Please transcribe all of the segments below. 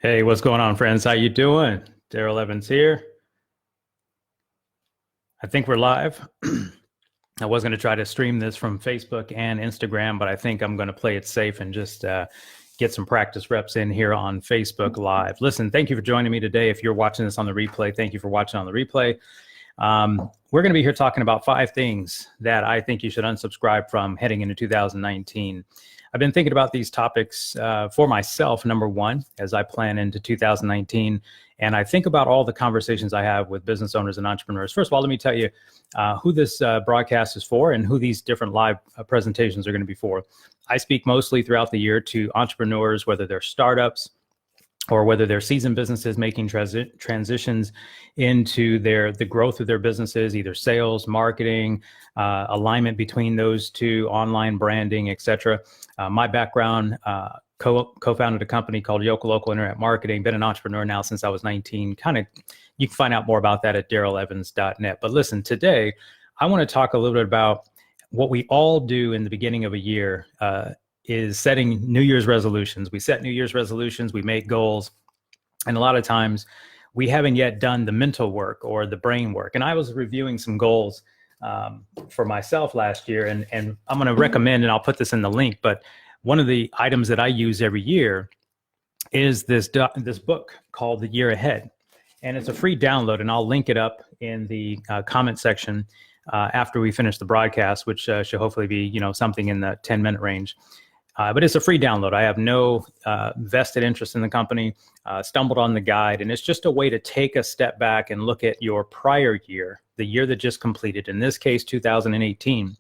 Hey, what's going on, friends? How you doing? Darrell Evans here. I think we're live. I was going to try to stream this from Facebook and Instagram, but I think I'm going to play it safe and just get some practice reps in here on Facebook Live. Listen, thank you for joining me today. If you're watching this on the replay, thank you for watching on the replay. We're going to be here talking about 5 things that I think you should unsubscribe from heading into 2019. I've been thinking about these topics for myself, number one, as I plan into 2019. And I think about all the conversations I have with business owners and entrepreneurs. First of all, let me tell you who this broadcast is for and who these different live presentations are going to be for. I speak mostly throughout the year to entrepreneurs, whether they're startups or whether they're seasoned businesses making transitions into the growth of their businesses, either sales, marketing, alignment between those two, online branding, etc. My background, co-founded a company called Yoka Local Internet Marketing, been an entrepreneur now since I was 19. You can find out more about that at darrellevans.net. But listen, today, I want to talk a little bit about what we all do in the beginning of a year, is setting New Year's resolutions. We set New Year's resolutions, we make goals, and a lot of times we haven't yet done the mental work or the brain work. And I was reviewing some goals for myself last year, and I'm going to recommend, and I'll put this in the link, but one of the items that I use every year is this book called The Year Ahead. And it's a free download, and I'll link it up in the comment section after we finish the broadcast, which should hopefully be something in the 10-minute range. But it's a free download. I have no vested interest in the company, stumbled on the guide, and it's just a way to take a step back and look at your prior year, the year that just completed, in this case, 2018,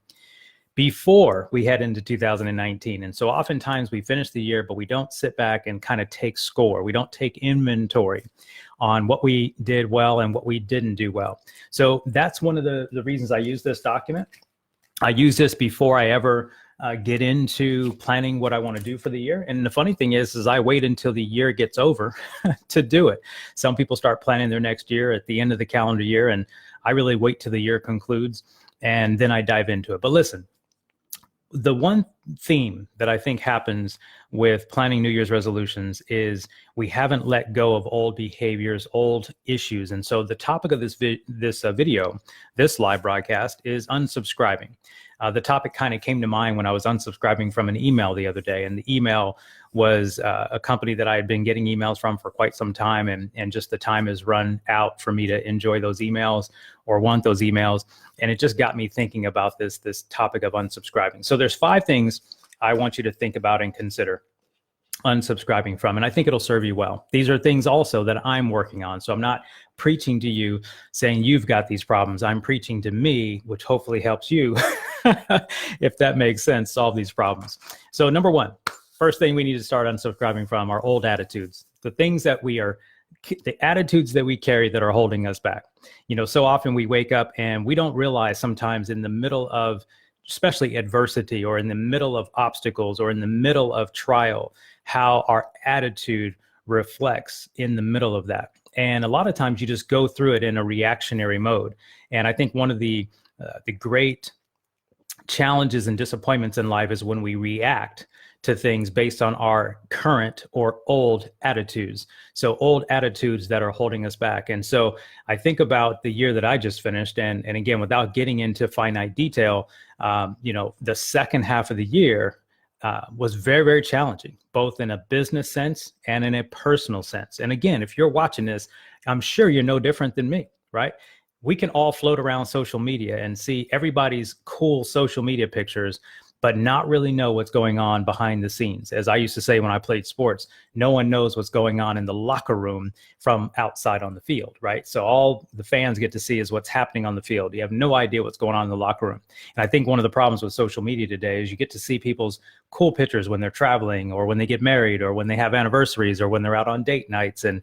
before we head into 2019. And so oftentimes we finish the year, but we don't sit back and kind of take score. We don't take inventory on what we did well and what we didn't do well. So that's one of the reasons I use this document. I use this before I ever get into planning what I want to do for the year. And the funny thing is I wait until the year gets over to do it. Some people start planning their next year at the end of the calendar year, and I really wait till the year concludes, and then I dive into it. But listen, the one theme that I think happens with planning New Year's resolutions is we haven't let go of old behaviors, old issues. And so the topic of this video, this live broadcast, is unsubscribing. The topic kind of came to mind when I was unsubscribing from an email the other day. And the email was a company that I had been getting emails from for quite some time. And just the time has run out for me to enjoy those emails or want those emails. And it just got me thinking about this topic of unsubscribing. So there's 5 things I want you to think about and consider unsubscribing from, and I think it'll serve you well. These are things also that I'm working on. So I'm not preaching to you saying you've got these problems. I'm preaching to me, which hopefully helps you, if that makes sense, solve these problems. So number one, first thing we need to start unsubscribing from are old attitudes. The attitudes that we carry that are holding us back. So often we wake up and we don't realize sometimes in the middle of especially adversity or in the middle of obstacles or in the middle of trial, how our attitude reflects in the middle of that. And a lot of times you just go through it in a reactionary mode. And I think one of the great challenges and disappointments in life is when we react to things based on our current or old attitudes. So old attitudes that are holding us back. And so I think about the year that I just finished, and again, without getting into finite detail, the second half of the year was very, very challenging, both in a business sense and in a personal sense. And again, if you're watching this, I'm sure you're no different than me, right? We can all float around social media and see everybody's cool social media pictures, but not really know what's going on behind the scenes. As I used to say when I played sports, no one knows what's going on in the locker room from outside on the field, right? So all the fans get to see is what's happening on the field. You have no idea what's going on in the locker room. And I think one of the problems with social media today is you get to see people's cool pictures when they're traveling or when they get married or when they have anniversaries or when they're out on date nights and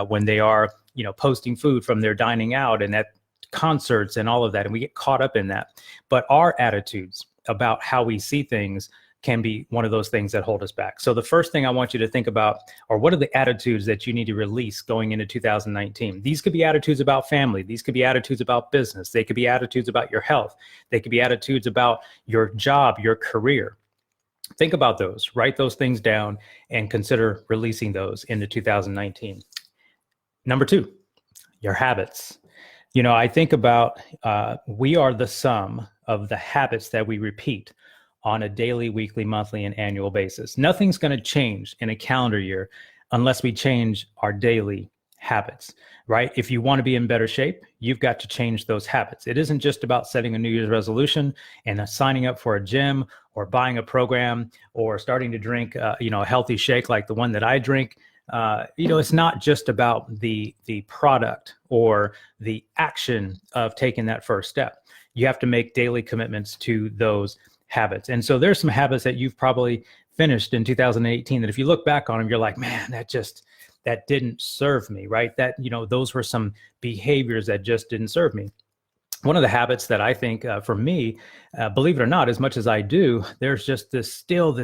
when they are, posting food from their dining out and at concerts and all of that. And we get caught up in that. But our attitudes about how we see things can be one of those things that hold us back. So the first thing I want you to think about are what are the attitudes that you need to release going into 2019? These could be attitudes about family. These could be attitudes about business. They could be attitudes about your health. They could be attitudes about your job, your career. Think about those, write those things down, and consider releasing those into 2019. Number two, your habits. I think about we are the sum of the habits that we repeat on a daily, weekly, monthly, and annual basis. Nothing's going to change in a calendar year unless we change our daily habits, right? If you want to be in better shape, you've got to change those habits. It isn't just about setting a New Year's resolution and signing up for a gym or buying a program or starting to drink, a healthy shake like the one that I drink. It's not just about the product or the action of taking that first step. You have to make daily commitments to those habits. And so there's some habits that you've probably finished in 2018 that if you look back on them, you're like, man, that didn't serve me, right? Those were some behaviors that just didn't serve me. One of the habits that I think for me, believe it or not, as much as I do, there's just this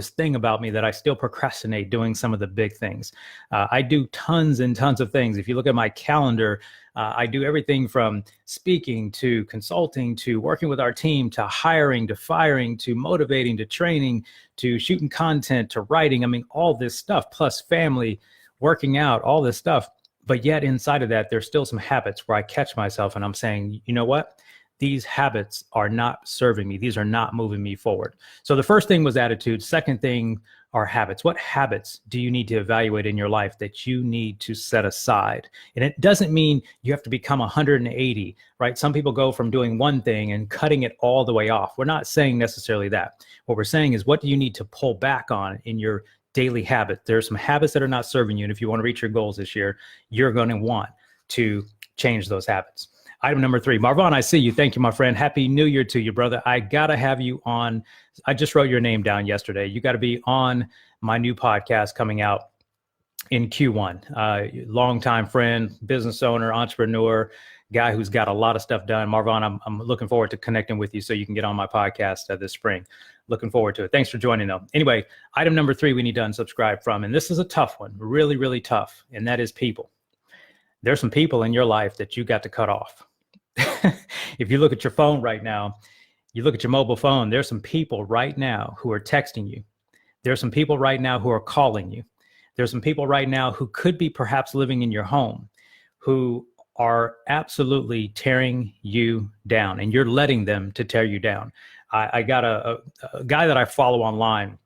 thing about me that I still procrastinate doing some of the big things. I do tons and tons of things. If you look at my calendar, I do everything from speaking to consulting to working with our team to hiring to firing to motivating to training to shooting content to writing. I mean, all this stuff plus family, working out, all this stuff. But yet inside of that, there's still some habits where I catch myself and I'm saying, you know what? These habits are not serving me. These are not moving me forward. So the first thing was attitude. Second thing are habits. What habits do you need to evaluate in your life that you need to set aside? And it doesn't mean you have to become 180, right? Some people go from doing one thing and cutting it all the way off. We're not saying necessarily that. What we're saying is, what do you need to pull back on in your daily habit? There are some habits that are not serving you. And if you want to reach your goals this year, you're going to want to change those habits. Item number 3, Marvon, I see you. Thank you, my friend. Happy New Year to you, brother. I got to have you on. I just wrote your name down yesterday. You got to be on my new podcast coming out in Q1. Longtime friend, business owner, entrepreneur, guy who's got a lot of stuff done. Marvon, I'm looking forward to connecting with you so you can get on my podcast this spring. Looking forward to it. Thanks for joining, though. Anyway, item number 3 we need to unsubscribe from, and this is a tough one, really, really tough, and that is people. There's some people in your life that you got to cut off. If you look at your phone right now, you look at your mobile phone, there's some people right now who are texting you. There's some people right now who are calling you. There's some people right now who could be perhaps living in your home who are absolutely tearing you down, and you're letting them to tear you down. I got a guy that I follow online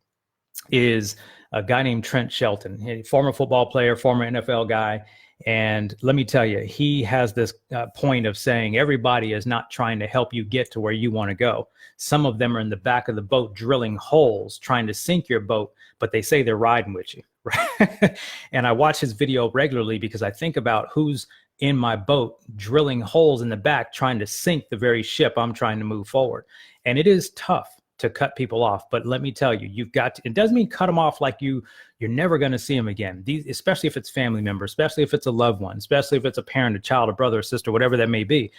is a guy named Trent Shelton, a former football player, former NFL guy. And let me tell you, he has this point of saying everybody is not trying to help you get to where you want to go. Some of them are in the back of the boat drilling holes, trying to sink your boat, but they say they're riding with you. Right? And I watch his video regularly because I think about who's in my boat drilling holes in the back, trying to sink the very ship I'm trying to move forward. And it is tough to cut people off. But let me tell you, you've got to, it doesn't mean cut them off like you're never going to see them again. These, especially if it's family member, especially if it's a loved one, especially if it's a parent, a child, a brother, a sister, whatever that may be.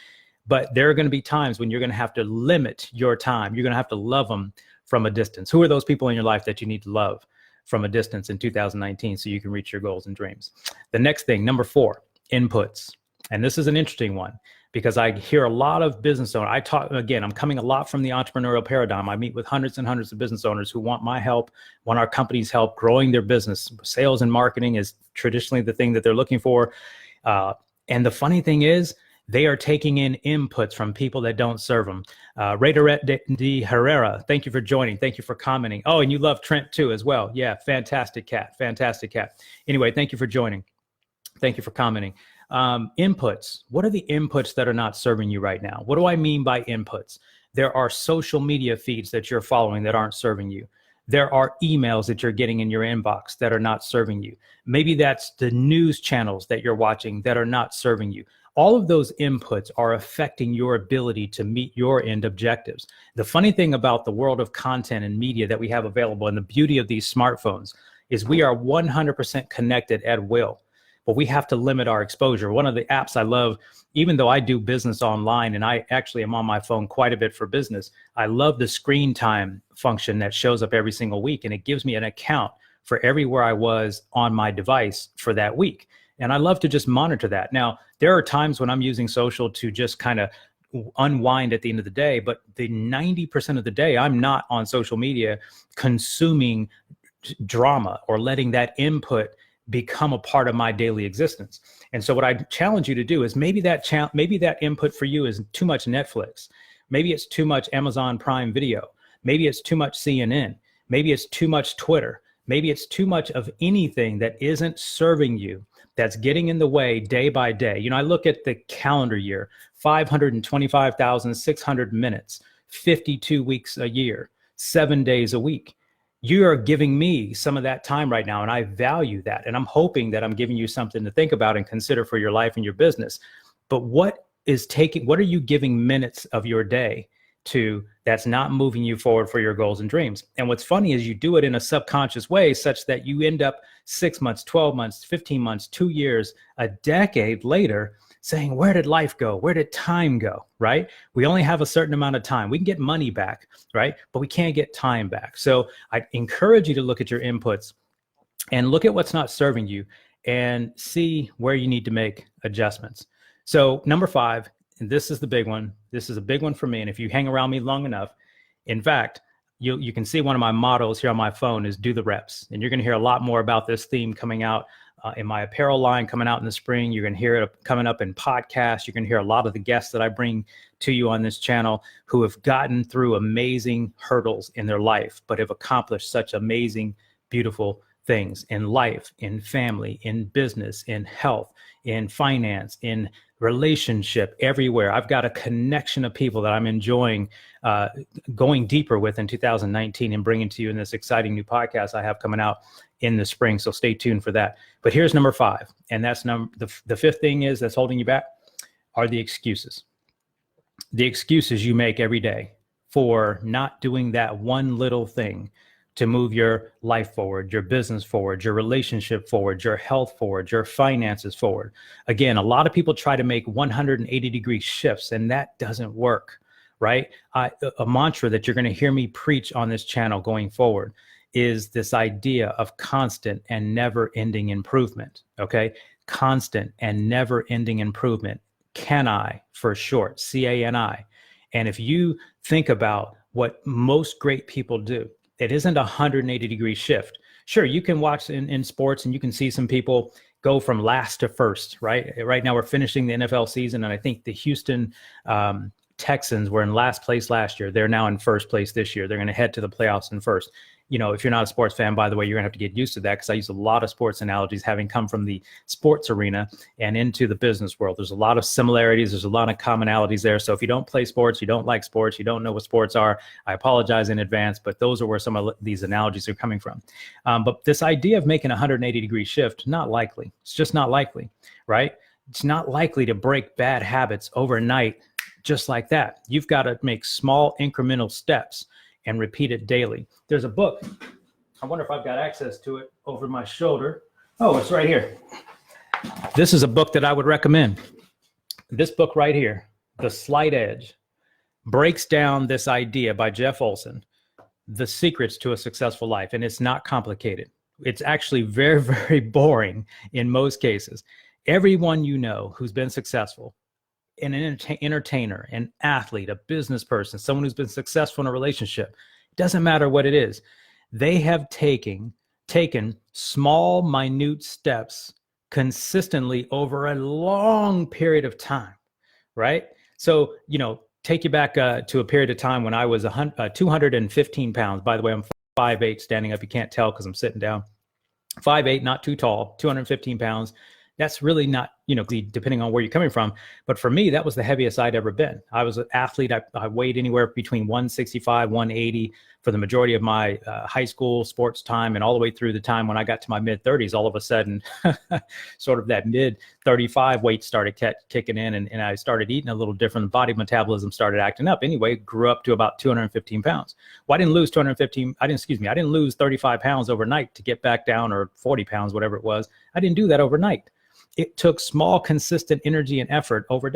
But there are going to be times when you're going to have to limit your time. You're going to have to love them from a distance. Who are those people in your life that you need to love from a distance in 2019 so you can reach your goals and dreams? The next thing, number 4, inputs. And this is an interesting one, because I hear a lot of business owners. I'm coming a lot from the entrepreneurial paradigm. I meet with hundreds and hundreds of business owners who want my help, want our company's help growing their business. Sales and marketing is traditionally the thing that they're looking for. And the funny thing is, they are taking in inputs from people that don't serve them. Raiderette de Herrera, thank you for joining. Thank you for commenting. Oh, and you love Trent too as well. Yeah, fantastic cat, fantastic cat. Anyway, thank you for joining. Thank you for commenting. Inputs. What are the inputs that are not serving you right now? What do I mean by inputs? There are social media feeds that you're following that aren't serving you. There are emails that you're getting in your inbox that are not serving you. Maybe that's the news channels that you're watching that are not serving you. All of those inputs are affecting your ability to meet your end objectives. The funny thing about the world of content and media that we have available, and the beauty of these smartphones, is we are 100% connected at will. But we have to limit our exposure. One of the apps I love, even though I do business online and I actually am on my phone quite a bit for business, I love the screen time function that shows up every single week. And it gives me an account for everywhere I was on my device for that week. And I love to just monitor that. Now, there are times when I'm using social to just kind of unwind at the end of the day. But the 90% of the day, I'm not on social media consuming drama or letting that input become a part of my daily existence. And so what I challenge you to do is maybe that input for you is too much Netflix. Maybe it's too much Amazon Prime Video. Maybe it's too much CNN. Maybe it's too much Twitter. Maybe it's too much of anything that isn't serving you, that's getting in the way day by day. You know, I look at the calendar year, 525,600 minutes, 52 weeks a year, 7 days a week. You are giving me some of that time right now, and I value that. And I'm hoping that I'm giving you something to think about and consider for your life and your business. But what are you giving minutes of your day to that's not moving you forward for your goals and dreams? And what's funny is you do it in a subconscious way such that you end up 6 months, 12 months, 15 months, 2 years, a decade later saying, where did life go? Where did time go, right? We only have a certain amount of time. We can get money back, right? But we can't get time back. So I encourage you to look at your inputs and look at what's not serving you and see where you need to make adjustments. So number 5, and this is the big one. This is a big one for me. And if you hang around me long enough, in fact, you can see one of my mottos here on my phone is do the reps. And you're going to hear a lot more about this theme coming out in my apparel line coming out in the spring. You're going to hear it coming up in podcasts. You're going to hear a lot of the guests that I bring to you on this channel who have gotten through amazing hurdles in their life, but have accomplished such amazing, beautiful things in life, in family, in business, in health, in finance, in relationship, everywhere. I've got a connection of people that I'm enjoying going deeper with in 2019 and bringing to you in this exciting new podcast I have coming out in the spring. So stay tuned for that. But here's number 5. And that's the 5th thing is that's holding you back are the excuses. The excuses you make every day for not doing that one little thing to move your life forward, your business forward, your relationship forward, your health forward, your finances forward. Again, a lot of people try to make 180-degree shifts, and that doesn't work, right? A mantra that you're going to hear me preach on this channel going forward is this idea of constant and never-ending improvement, okay? Constant and never-ending improvement. CANI for short, C-A-N-I. And if you think about what most great people do, it isn't a 180-degree shift. Sure, you can watch in sports and you can see some people go from last to first, right? Right now we're finishing the NFL season, and I think the Houston Texans were in last place last year. They're now in first place this year. They're going to head to the playoffs in first. You know, if you're not a sports fan, by the way, you're going to have to get used to that because I use a lot of sports analogies having come from the sports arena and into the business world. There's a lot of similarities. There's a lot of commonalities there. So if you don't play sports, you don't like sports, you don't know what sports are, I apologize in advance, but those are where some of these analogies are coming from. But this idea of making a 180-degree shift, not likely. It's just not likely, right? It's not likely to break bad habits overnight just like that. You've got to make small incremental steps and repeat it daily. There's a book. I wonder if I've got access to it over my shoulder. Oh, it's right here. This is a book that I would recommend. This book right here, The Slight Edge, breaks down this idea by Jeff Olson, the secrets to a successful life. And it's not complicated. It's actually very, very boring in most cases. Everyone you know who's been successful, an entertainer, an athlete, a business person, someone who's been successful in a relationship, doesn't matter what it is, they have taken small, minute steps consistently over a long period of time, right? So, you know, take you back to a period of time when I was 215 pounds. By the way, I'm 5'8", standing up. You can't tell because I'm sitting down. 5'8", not too tall, 215 pounds. That's really not, you know, depending on where you're coming from. But for me, that was the heaviest I'd ever been. I was an athlete. I weighed anywhere between 165, 180 for the majority of my high school sports time, and all the way through the time when I got to my mid-30s. All of a sudden, sort of that mid-35 weight started kicking in, and I started eating a little different. The body metabolism started acting up. Anyway, grew up to about 215 pounds. Well, I didn't lose 35 pounds overnight to get back down, or 40 pounds, whatever it was. I didn't do that overnight. It took small, consistent energy and effort over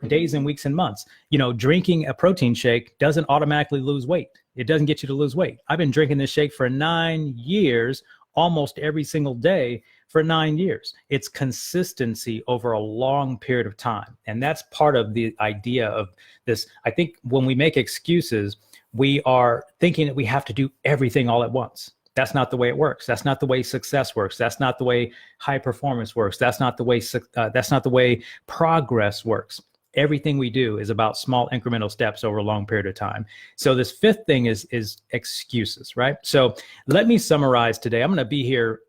days and weeks and months. You know, drinking a protein shake doesn't automatically lose weight. It doesn't get you to lose weight. I've been drinking this shake for 9 years, almost every single day, for 9 years. It's consistency over a long period of time. And that's part of the idea of this. I think when we make excuses, we are thinking that we have to do everything all at once. That's not the way it works. That's not the way success works. That's not the way high performance works. That's not the way progress works. Everything we do is about small incremental steps over a long period of time. So this fifth thing is excuses, right? So let me summarize today. I'm going to be here.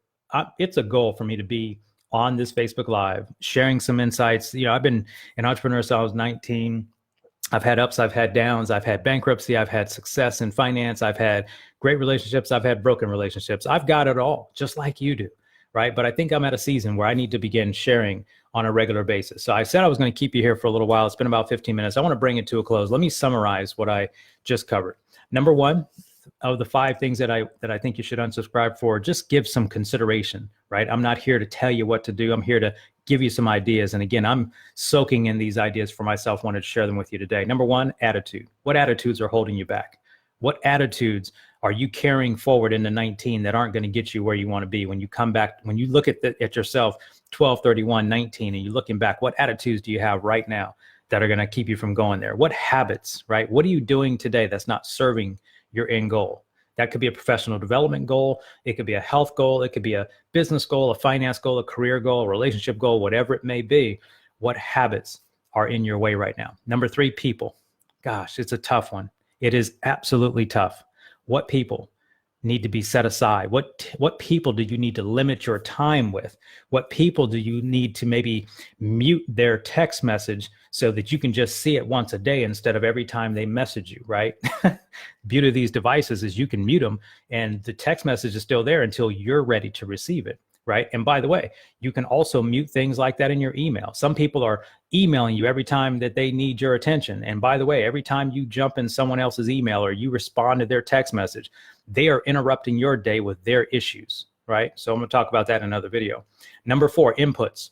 It's a goal for me to be on this Facebook Live, sharing some insights. I've been an entrepreneur since I was 19. I've had ups, I've had downs, I've had bankruptcy, I've had success in finance, I've had great relationships, I've had broken relationships. I've got it all, just like you do, right? But I think I'm at a season where I need to begin sharing on a regular basis. So I said I was going to keep you here for a little while. It's been about 15 minutes. I want to bring it to a close. Let me summarize what I just covered. Number one of the 5 things that I think you should unsubscribe for, just give some consideration, right? I'm not here to tell you what to do. I'm here to give you some ideas. And again, I'm soaking in these ideas for myself, wanted to share them with you today. Number one, attitude. What attitudes are holding you back? What attitudes are you carrying forward into 19 that aren't going to get you where you want to be? When you come back, when you look at yourself 12/31/19 and you're looking back, what attitudes do you have right now that are going to keep you from going there? What habits, right? What are you doing today that's not serving your end goal? That could be a professional development goal. It could be a health goal. It could be a business goal, a finance goal, a career goal, a relationship goal, whatever it may be. What habits are in your way right now? Number 3, people. Gosh, it's a tough one. It is absolutely tough. What people need to be set aside? What people do you need to limit your time with? What people do you need to maybe mute their text message so that you can just see it once a day instead of every time they message you, right? Beauty of these devices is you can mute them and the text message is still there until you're ready to receive it, right? And by the way, you can also mute things like that in your email. Some people are emailing you every time that they need your attention. And by the way, every time you jump in someone else's email or you respond to their text message, they are interrupting your day with their issues, right? So I'm going to talk about that in another video. Number 4, inputs.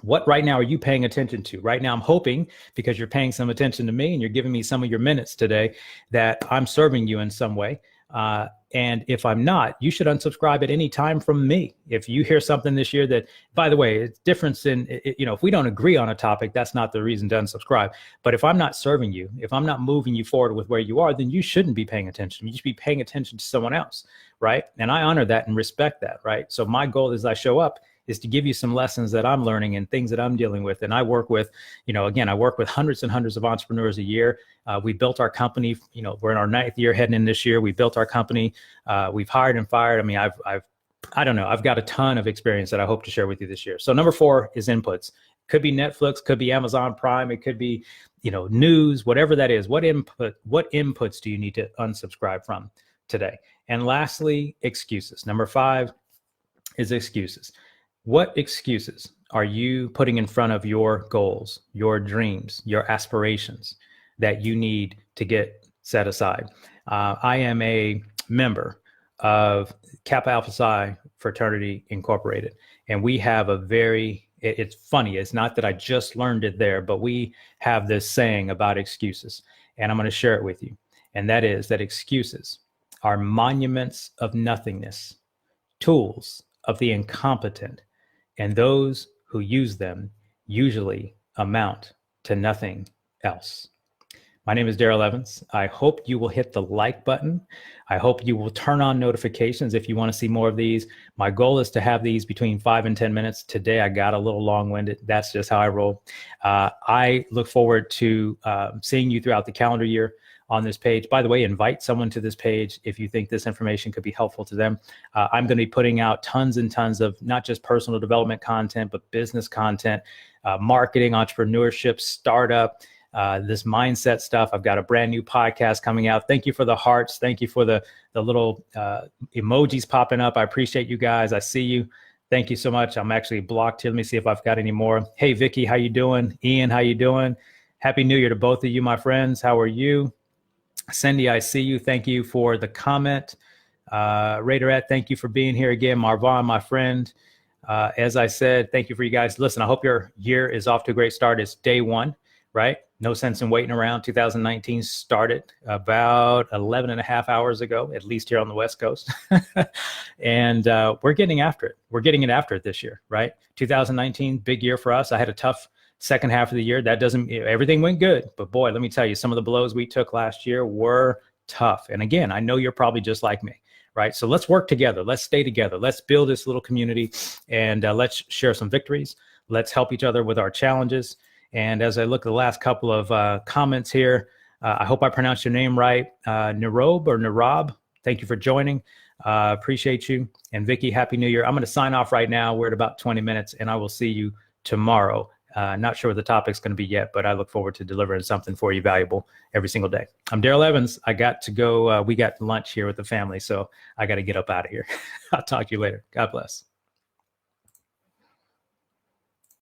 What right now are you paying attention to? Right now, I'm hoping because you're paying some attention to me and you're giving me some of your minutes today that I'm serving you in some way. And if I'm not, you should unsubscribe at any time from me. If you hear something this year that, by the way, it's difference in, if we don't agree on a topic, that's not the reason to unsubscribe. But if I'm not serving you, if I'm not moving you forward with where you are, then you shouldn't be paying attention. You should be paying attention to someone else, right? And I honor that and respect that, right? So my goal as I show up is to give you some lessons that I'm learning and things that I'm dealing with. And I work with, I work with hundreds and hundreds of entrepreneurs a year. We built our company, we're in our 9th year heading in this year. We built our company. We've hired and fired. I mean, I've got a ton of experience that I hope to share with you this year. So number 4 is inputs. Could be Netflix, could be Amazon Prime. It could be, news, whatever that is. What inputs do you need to unsubscribe from today? And lastly, excuses. Number 5 is excuses. What excuses are you putting in front of your goals, your dreams, your aspirations that you need to get set aside? I am a member of Kappa Alpha Psi Fraternity Incorporated, and we have it's funny, it's not that I just learned it there, but we have this saying about excuses, and I'm going to share it with you. And that is that excuses are monuments of nothingness, tools of the incompetent, and those who use them usually amount to nothing else. My name is Darrell Evans. I hope you will hit the like button. I hope you will turn on notifications if you want to see more of these. My goal is to have these between 5 and 10 minutes. Today, I got a little long-winded. That's just how I roll. I look forward to seeing you throughout the calendar year on this page. By the way, invite someone to this page if you think this information could be helpful to them. I'm going to be putting out tons and tons of not just personal development content, but business content, marketing, entrepreneurship, startup, this mindset stuff. I've got a brand new podcast coming out. Thank you for the hearts. Thank you for the little emojis popping up. I appreciate you guys. I see you. Thank you so much. I'm actually blocked here. Let me see if I've got any more. Hey, Vicky, how you doing? Ian, how you doing? Happy New Year to both of you, my friends. How are you? Cindy, I see you. Thank you for the comment. Raiderette, thank you for being here again. Marvon, my friend. As I said, thank you for you guys. Listen, I hope your year is off to a great start. It's day 1, right? No sense in waiting around. 2019 started about 11 and a half hours ago, at least here on the West Coast. And we're getting after it. We're getting it after it this year, right? 2019, big year for us. I had a tough second half of the year. That doesn't, everything went good. But boy, let me tell you, some of the blows we took last year were tough. And again, I know you're probably just like me, right? So let's work together. Let's stay together. Let's build this little community, and let's share some victories. Let's help each other with our challenges. And as I look at the last couple of comments here, I hope I pronounced your name right. Narob, thank you for joining. Appreciate you. And Vicky, Happy New Year. I'm going to sign off right now. We're at about 20 minutes, and I will see you tomorrow. Not sure what the topic's going to be yet, but I look forward to delivering something for you valuable every single day. I'm Darrell Evans. I got to go. We got lunch here with the family, so I got to get up out of here. I'll talk to you later. God bless.